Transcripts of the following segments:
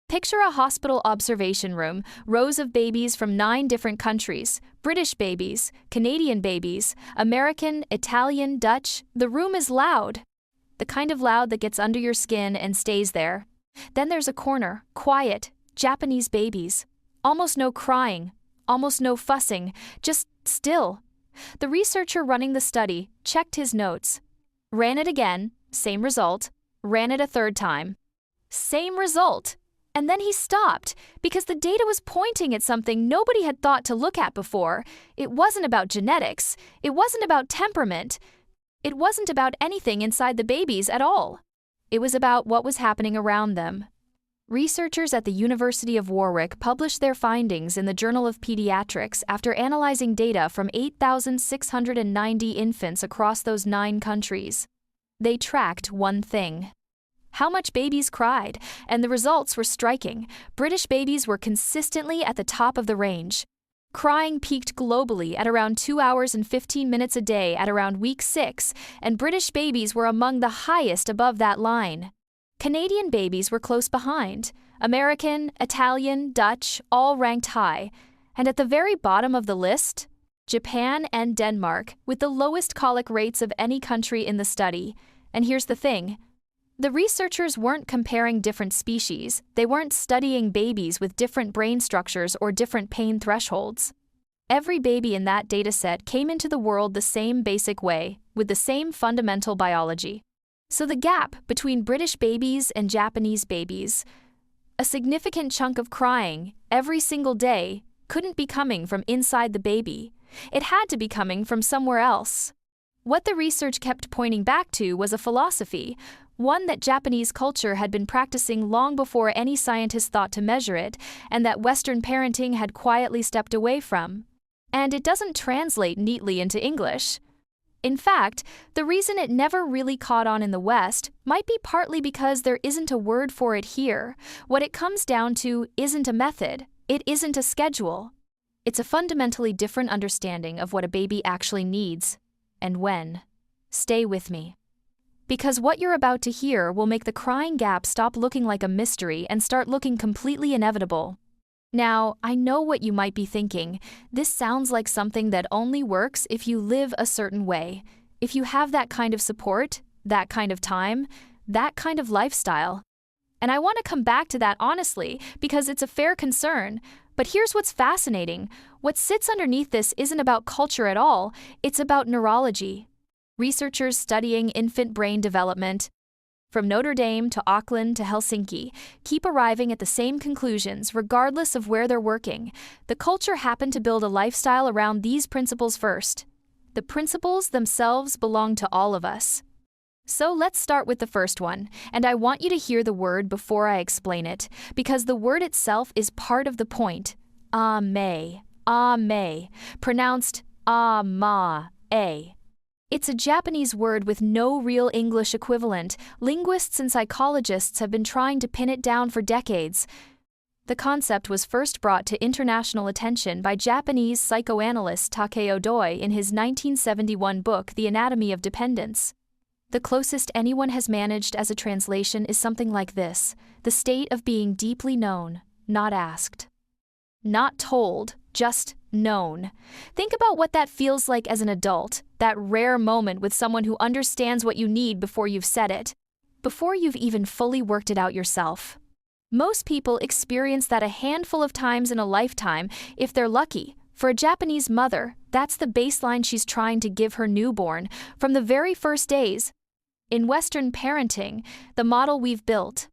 Picture a hospital observation room, rows of babies from 9 different countries, British babies, Canadian babies, American, Italian, Dutch. The room is loud. The kind of loud that gets under your skin and stays there. Then there's a corner, quiet, Japanese babies. Almost no crying, almost no fussing, just still. The researcher running the study checked his notes. Ran it again, same result. Ran it a third time. Same result. And then he stopped, because the data was pointing at something nobody had thought to look at before. It wasn't about genetics. It wasn't about temperament. It wasn't about anything inside the babies at all. It was about what was happening around them. Researchers at the University of Warwick published their findings in the Journal of Pediatrics after analyzing data from 8,690 infants across those 9 countries. They tracked one thing: how much babies cried, and the results were striking. British babies were consistently at the top of the range. Crying peaked globally at around 2 hours and 15 minutes a day at around week 6, and British babies were among the highest above that line. Canadian babies were close behind. American, Italian, Dutch, all ranked high. And at the very bottom of the list, Japan and Denmark, with the lowest colic rates of any country in the study. And here's the thing. The researchers weren't comparing different species. They weren't studying babies with different brain structures or different pain thresholds. Every baby in that dataset came into the world the same basic way, with the same fundamental biology. So the gap between British babies and Japanese babies, a significant chunk of crying every single day, couldn't be coming from inside the baby. It had to be coming from somewhere else. What the research kept pointing back to was a philosophy, one that Japanese culture had been practicing long before any scientist thought to measure it, and that Western parenting had quietly stepped away from. And it doesn't translate neatly into English. In fact, the reason it never really caught on in the West might be partly because there isn't a word for it here. What it comes down to isn't a method, it isn't a schedule. It's a fundamentally different understanding of what a baby actually needs, and when. Stay with me. Because what you're about to hear will make the crying gap stop looking like a mystery and start looking completely inevitable. Now, I know what you might be thinking. This sounds like something that only works if you live a certain way, if you have that kind of support, that kind of time, that kind of lifestyle. And I want to come back to that honestly, because it's a fair concern. But here's what's fascinating. What sits underneath this isn't about culture at all, it's about neurology. Researchers studying infant brain development, from Notre Dame to Auckland to Helsinki, keep arriving at the same conclusions regardless of where they're working. The culture happened to build a lifestyle around these principles first. The principles themselves belong to all of us. So let's start with the first one, and I want you to hear the word before I explain it, because the word itself is part of the point. Amae, Amae, pronounced Amae. It's a Japanese word with no real English equivalent. Linguists and psychologists have been trying to pin it down for decades. The concept was first brought to international attention by Japanese psychoanalyst Takeo Doi in his 1971 book The Anatomy of Dependence. The closest anyone has managed as a translation is something like this: the state of being deeply known, not asked. Not told, just known. Think about what that feels like as an adult, that rare moment with someone who understands what you need before you've said it, before you've even fully worked it out yourself. Most people experience that a handful of times in a lifetime, if they're lucky. For a Japanese mother, that's the baseline she's trying to give her newborn from the very first days. In Western parenting, the model we've built,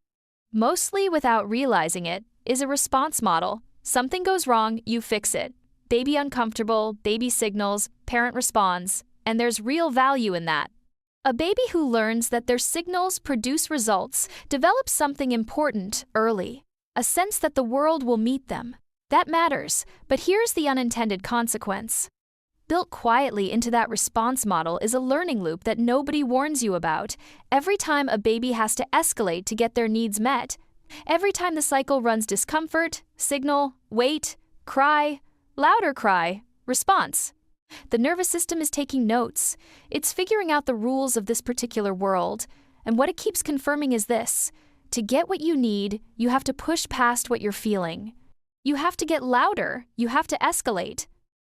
mostly without realizing it, is a response model. Something goes wrong, you fix it. Baby uncomfortable, baby signals, parent responds, and there's real value in that. A baby who learns that their signals produce results develops something important early, a sense that the world will meet them. That matters, but here's the unintended consequence. Built quietly into that response model is a learning loop that nobody warns you about. Every time a baby has to escalate to get their needs met, every time the cycle runs discomfort, signal, wait, cry, louder cry, response. The nervous system is taking notes. It's figuring out the rules of this particular world. And what it keeps confirming is this: To get what you need, you have to push past what you're feeling. You have to get louder, you have to escalate.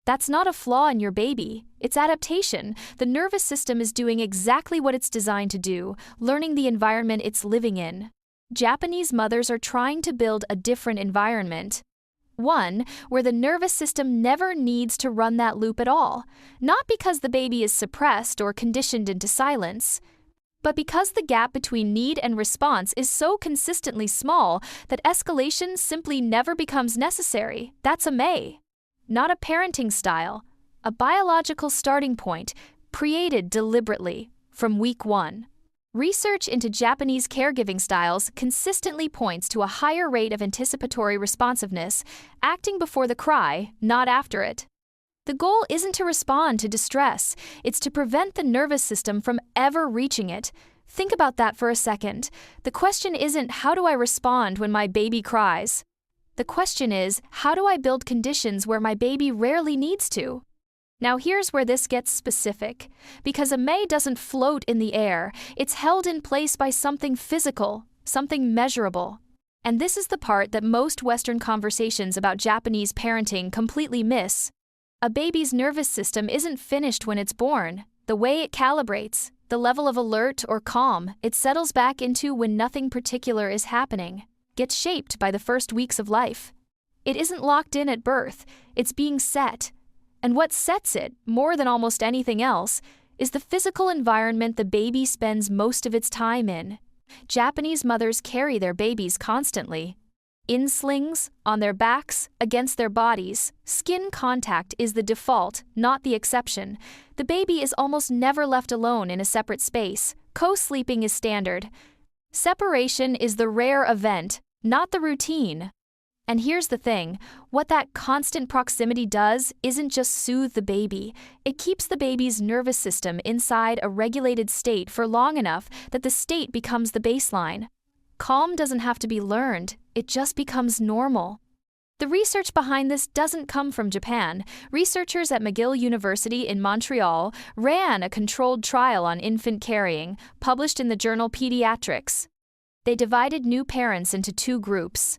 That's not a flaw in your baby, it's adaptation. The nervous system is doing exactly what it's designed to do, learning the environment it's living in. Japanese mothers are trying to build a different environment. One where the nervous system never needs to run that loop at all, not because the baby is suppressed or conditioned into silence, but because the gap between need and response is so consistently small that escalation simply never becomes necessary. That's Amae. Not a parenting style, a biological starting point created deliberately from week one. Research into Japanese caregiving styles consistently points to a higher rate of anticipatory responsiveness, acting before the cry, not after it. The goal isn't to respond to distress, it's to prevent the nervous system from ever reaching it. Think about that for a second. The question isn't, how do I respond when my baby cries? The question is, how do I build conditions where my baby rarely needs to? Now here's where this gets specific. Because Amae doesn't float in the air, it's held in place by something physical, something measurable. And this is the part that most Western conversations about Japanese parenting completely miss. A baby's nervous system isn't finished when it's born. The way it calibrates, the level of alert or calm it settles back into when nothing particular is happening, gets shaped by the first weeks of life. It isn't locked in at birth, it's being set. And what sets it, more than almost anything else, is the physical environment the baby spends most of its time in. Japanese mothers carry their babies constantly. In slings, on their backs, against their bodies, skin contact is the default, not the exception. The baby is almost never left alone in a separate space. Co-sleeping is standard. Separation is the rare event, not the routine. And here's the thing, what that constant proximity does isn't just soothe the baby, it keeps the baby's nervous system inside a regulated state for long enough that the state becomes the baseline. Calm doesn't have to be learned, it just becomes normal. The research behind this doesn't come from Japan. Researchers at McGill University in Montreal ran a controlled trial on infant carrying, published in the journal Pediatrics. They divided new parents into two groups.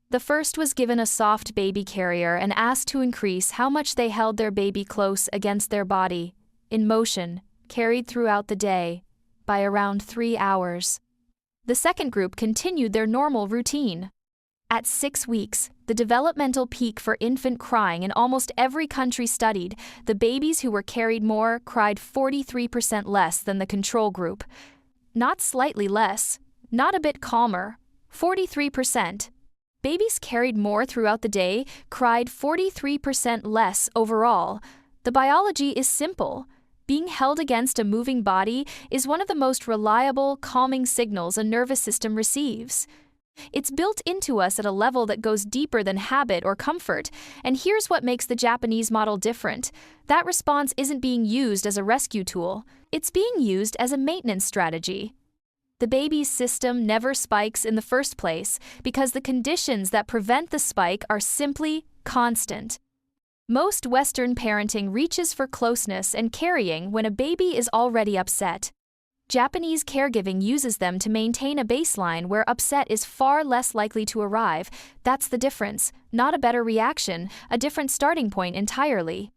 The first was given a soft baby carrier and asked to increase how much they held their baby close against their body, in motion, carried throughout the day, by around 3 hours. The second group continued their normal routine. At 6 weeks, the developmental peak for infant crying in almost every country studied, the babies who were carried more cried 43% less than the control group. Not slightly less, not a bit calmer, 43%. Babies carried more throughout the day cried 43% less overall. The biology is simple. Being held against a moving body is one of the most reliable, calming signals a nervous system receives. It's built into us at a level that goes deeper than habit or comfort, and here's what makes the Japanese model different. That response isn't being used as a rescue tool, it's being used as a maintenance strategy. The baby's system never spikes in the first place because the conditions that prevent the spike are simply constant. Most Western parenting reaches for closeness and carrying when a baby is already upset. Japanese caregiving uses them to maintain a baseline where upset is far less likely to arrive. That's the difference, not a better reaction, a different starting point entirely.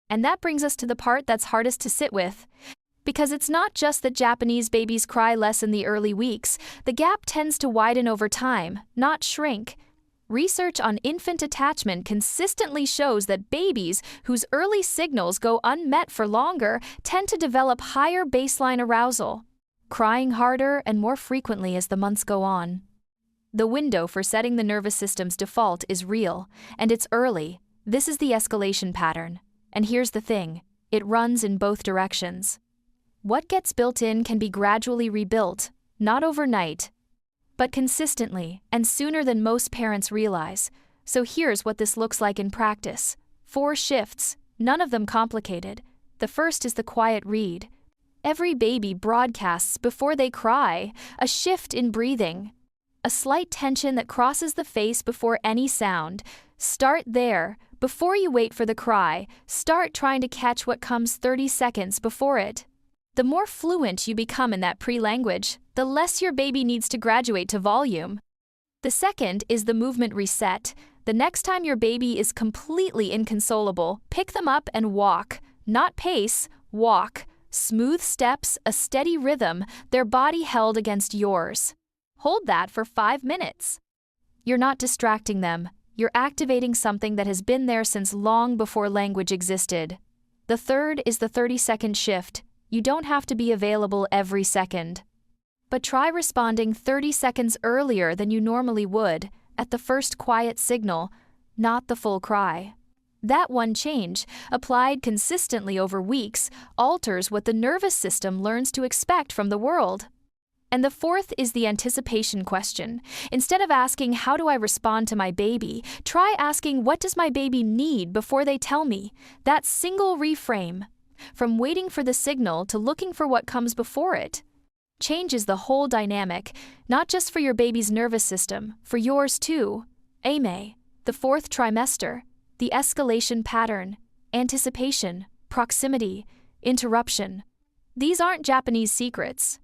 And that brings us to the part that's hardest to sit with. Because it's not just that Japanese babies cry less in the early weeks, the gap tends to widen over time, not shrink. Research on infant attachment consistently shows that babies whose early signals go unmet for longer tend to develop higher baseline arousal, crying harder and more frequently as the months go on. The window for setting the nervous system's default is real, and it's early. This is the escalation pattern. And here's the thing, it runs in both directions. What gets built in can be gradually rebuilt, not overnight, but consistently and sooner than most parents realize. So here's what this looks like in practice. 4 shifts, none of them complicated. The first is the quiet read. Every baby broadcasts before they cry, a shift in breathing, a slight tension that crosses the face before any sound. Start there, before you wait for the cry. Start trying to catch what comes 30 seconds before it. The more fluent you become in that pre-language, the less your baby needs to graduate to volume. The second is the movement reset. The next time your baby is completely inconsolable, pick them up and walk. Not pace, walk. Smooth steps, a steady rhythm, their body held against yours. Hold that for 5 minutes. You're not distracting them. You're activating something that has been there since long before language existed. The third is the 30-second shift. You don't have to be available every second. But try responding 30 seconds earlier than you normally would, at the first quiet signal, not the full cry. That one change, applied consistently over weeks, alters what the nervous system learns to expect from the world. And the fourth is the anticipation question. Instead of asking, how do I respond to my baby, try asking, what does my baby need before they tell me? That single reframe, from waiting for the signal to looking for what comes before it, changes the whole dynamic, not just for your baby's nervous system, for yours too. Amae, the fourth trimester, the escalation pattern, anticipation, proximity, interruption. These aren't Japanese secrets.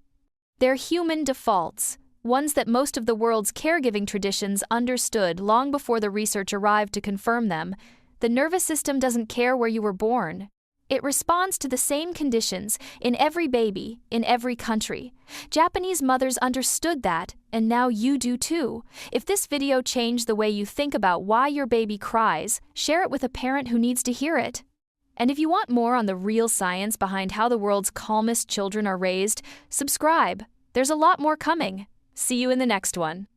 They're human defaults, ones that most of the world's caregiving traditions understood long before the research arrived to confirm them. The nervous system doesn't care where you were born. It responds to the same conditions in every baby, in every country. Japanese mothers understood that, and now you do too. If this video changed the way you think about why your baby cries, share it with a parent who needs to hear it. And if you want more on the real science behind how the world's calmest children are raised, subscribe. There's a lot more coming. See you in the next one.